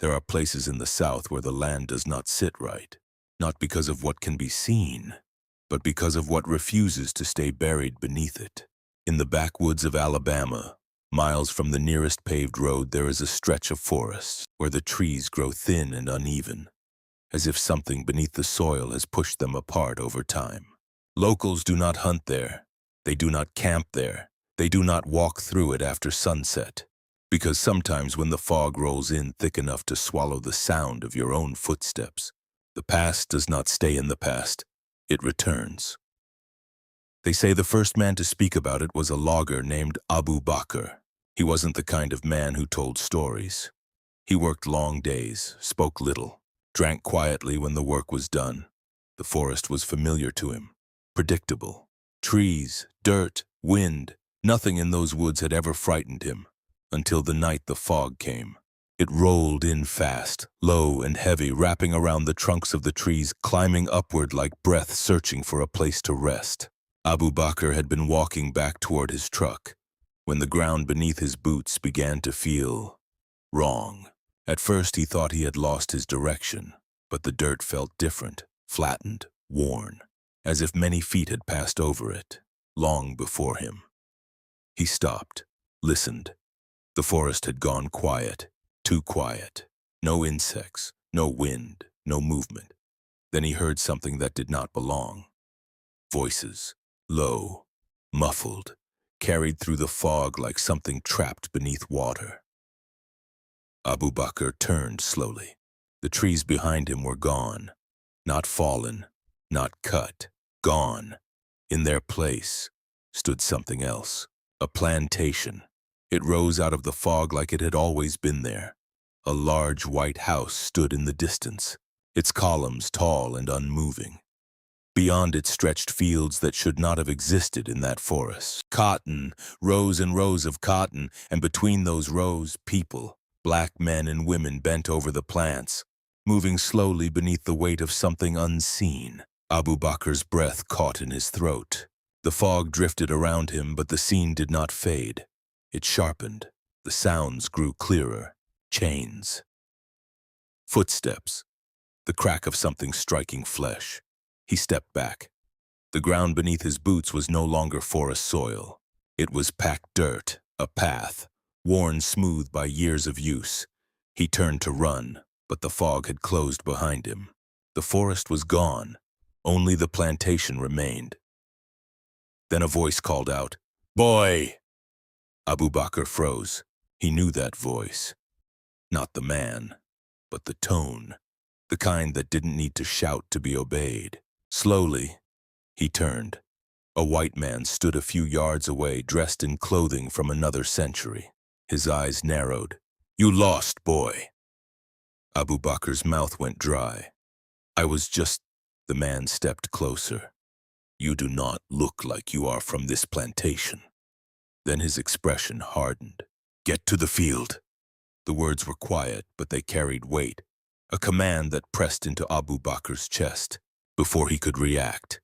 There are places in the South where the land does not sit right, not because of what can be seen, but because of what refuses to stay buried beneath it. In the backwoods of Alabama, miles from the nearest paved road, there is a stretch of forest where the trees grow thin and uneven, as if something beneath the soil has pushed them apart over time. Locals do not hunt there. They do not camp there. They do not walk through it after sunset. Because sometimes when the fog rolls in thick enough to swallow the sound of your own footsteps, the past does not stay in the past. It returns. They say the first man to speak about it was a logger named Abu Bakr. He wasn't the kind of man who told stories. He worked long days, spoke little, drank quietly when the work was done. The forest was familiar to him, predictable. Trees, dirt, wind, nothing in those woods had ever frightened him, until the night the fog came. It rolled in fast, low and heavy, wrapping around the trunks of the trees, climbing upward like breath searching for a place to rest. Abu Bakr had been walking back toward his truck when the ground beneath his boots began to feel wrong. At first he thought he had lost his direction, but the dirt felt different, flattened, worn, as if many feet had passed over it, long before him. He stopped, listened. The forest had gone quiet, too quiet. No insects, no wind, no movement. Then he heard something that did not belong. Voices, low, muffled, carried through the fog like something trapped beneath water. Abu Bakr turned slowly. The trees behind him were gone. Not fallen, not cut, gone. In their place stood something else, a plantation. It rose out of the fog like it had always been there. A large white house stood in the distance, its columns tall and unmoving. Beyond it stretched fields that should not have existed in that forest. Cotton, rows and rows of cotton, and between those rows, people, black men and women bent over the plants, moving slowly beneath the weight of something unseen. Abu Bakr's breath caught in his throat. The fog drifted around him, but the scene did not fade. It sharpened. The sounds grew clearer. Chains. Footsteps. The crack of something striking flesh. He stepped back. The ground beneath his boots was no longer forest soil. It was packed dirt, a path, worn smooth by years of use. He turned to run, but the fog had closed behind him. The forest was gone. Only the plantation remained. Then a voice called out, "Boy!" Abu Bakr froze. He knew that voice. Not the man, but the tone, the kind that didn't need to shout to be obeyed. Slowly, he turned. A white man stood a few yards away, dressed in clothing from another century. His eyes narrowed. "You lost, boy." Abu Bakr's mouth went dry. "I was just—" The man stepped closer. "You do not look like you are from this plantation." Then his expression hardened. "Get to the field." The words were quiet, but they carried weight, a command that pressed into Abu Bakr's chest. Before he could react,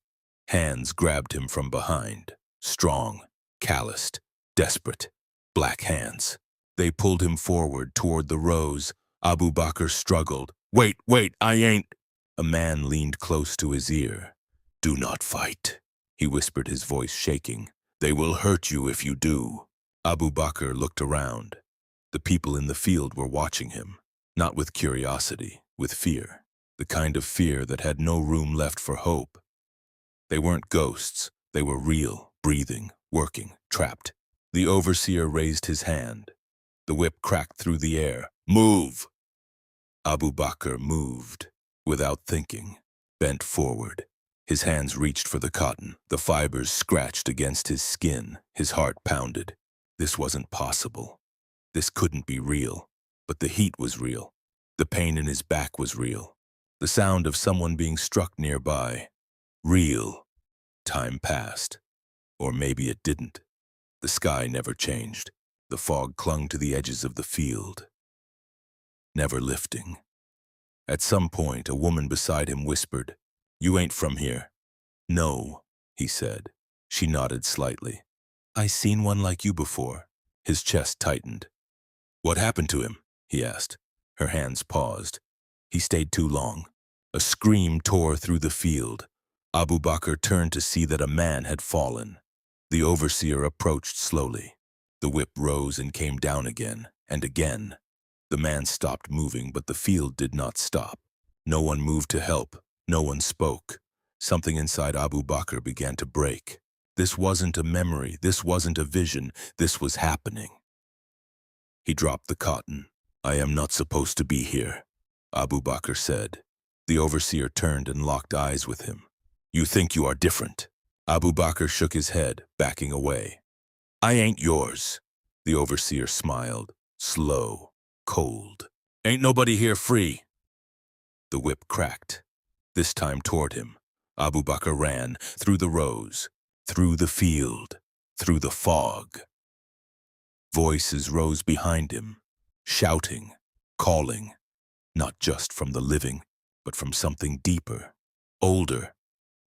hands grabbed him from behind, strong, calloused, desperate, black hands. They pulled him forward toward the rows. Abu Bakr struggled. Wait, I ain't." A man leaned close to his ear. "Do not fight," he whispered, his voice shaking. "They will hurt you if you do." Abu Bakr looked around. The people in the field were watching him, not with curiosity, with fear. The kind of fear that had no room left for hope. They weren't ghosts. They were real, breathing, working, trapped. The overseer raised his hand. The whip cracked through the air. "Move!" Abu Bakr moved, without thinking, bent forward. His hands reached for the cotton. The fibers scratched against his skin. His heart pounded. This wasn't possible. This couldn't be real. But the heat was real. The pain in his back was real. The sound of someone being struck nearby. Real. Time passed. Or maybe it didn't. The sky never changed. The fog clung to the edges of the field, never lifting. At some point, a woman beside him whispered, "You ain't from here." "No," he said. She nodded slightly. "I seen one like you before." His chest tightened. "What happened to him?" he asked. Her hands paused. He stayed too long. A scream tore through the field. Abu Bakr turned to see that a man had fallen. The overseer approached slowly. The whip rose and came down again, and again. The man stopped moving, but the field did not stop. No one moved to help. No one spoke. Something inside Abu Bakr began to break. This wasn't a memory. This wasn't a vision. This was happening. He dropped the cotton. "I am not supposed to be here," Abu Bakr said. The overseer turned and locked eyes with him. "You think you are different." Abu Bakr shook his head, backing away. "I ain't yours." The overseer smiled, slow, cold. "Ain't nobody here free." The whip cracked, this time toward him. Abu Bakr ran, through the rows, through the field, through the fog. Voices rose behind him, shouting, calling, not just from the living, but from something deeper, older.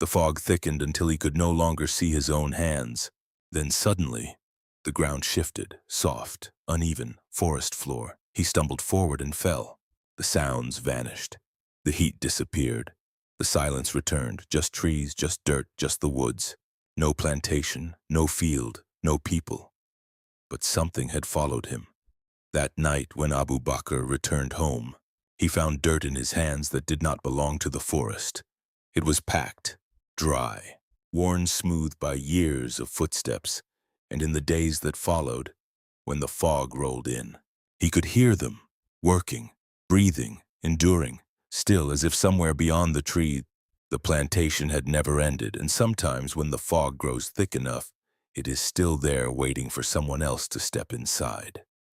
The fog thickened until he could no longer see his own hands. Then suddenly, the ground shifted, soft, uneven, forest floor. He stumbled forward and fell. The sounds vanished. The heat disappeared. The silence returned, just trees, just dirt, just the woods. No plantation, no field, no people. But something had followed him. That night when Abu Bakr returned home, he found dirt in his hands that did not belong to the forest. It was packed, dry, worn smooth by years of footsteps, and in the days that followed, when the fog rolled in, he could hear them, working, breathing, enduring, still as if somewhere beyond the tree, the plantation had never ended, and sometimes when the fog grows thick enough, it is still there waiting for someone else to step inside.